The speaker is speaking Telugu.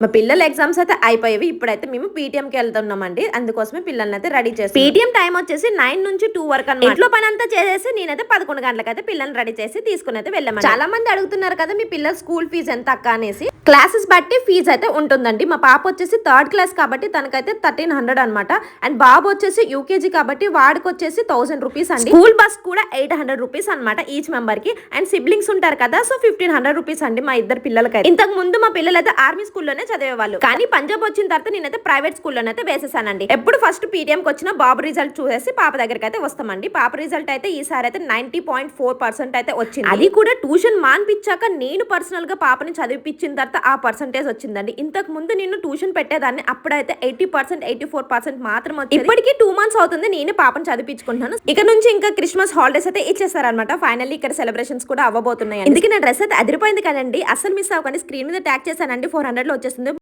మా పిల్లల ఎగ్జామ్స్ అయితే అయిపోయేవి. ఇప్పుడైతే మేము పీటీఎంకి వెళ్తున్నామండి. అందుకోసమే పిల్లల్ని అయితే రెడీ చేసి పీటీఎం టైం వచ్చేసి 9 నుంచి 2 వరకు అన్నమాట. ఇంట్లో పని అంతా చేసేసి నేనైతే 11 గంటలకైతే పిల్లల్ని రెడీ చేసి తీసుకుని అయితే వెళ్ళామండి. చాలా మంది అడుగుతున్నారు కదా మీ పిల్లల స్కూల్ ఫీజు ఎంత అక్క అనేసి. క్లాసెస్ బట్టి ఫీజు అయితే ఉంటుందండి. మా పాప వచ్చేసి 3rd క్లాస్ కాబట్టి తనకైతే 1300 అనమాట. అండ్ బాబు వచ్చేసి యూకేజీ కాబట్టి వాడికి వచ్చేసి 1000 రూపీస్ అండి. స్కూల్ బస్ కూడా 800 రూపీస్ అనమాట ఈచ్ మెంబర్ కి. అండ్ సిబ్లింగ్స్ ఉంటారు కదా, సో 1500 రూపీస్ అండి మా ఇద్దరు పిల్లలకి. ఇంతకు ముందు మా పిల్లలు అయితే ఆర్మీ స్కూల్లోనే చదివేవాళ్ళు, కానీ పంజాబ్ వచ్చిన తర్వాత నేనైతే ప్రైవేట్ స్కూల్లోనైతే వేసేసానండి. ఎప్పుడు ఫస్ట్ పీటీఎంకి వచ్చిన బాబు రిజల్ట్ చూసేసి పాప దగ్గరికి అయితే వస్తామండి. పాప రిజల్ట్ అయితే ఈసారి అయితే 90.4% అయితే వచ్చింది. అది కూడా ట్యూషన్ మాన్పించాక నేను పర్సనల్ గా పాపని చదివిపించిన తర్వాత ఆ పర్సంటేజ్ వచ్చిందండి. ఇంతకు ముందు నేను ట్యూషన్ పెట్టేదాన్ని, అప్పుడైతే 80%, 84% మాత్రం వచ్చింది. ఇప్పటికీ 2 మంత్స్ అవుతుంది నేను పాపని చదివించుకుంటున్నాను. ఇక నుంచి ఇంకా క్రిస్మస్ హాలిడేస్ అయితే ఇచ్చేస్తారనమాట. ఫైనల్లీ ఇక్కడ సెలబ్రేషన్స్ కూడా అవ్వబోతున్నాయి. ఇందుకే నా డ్రెస్ అయితే అదిరిపోయింది కదండి, అసలు మిస్ అవ్వకండి. స్క్రీన్ మీద ట్యాగ్ చేశానండి, 400 లో వచ్చేస్తుంది.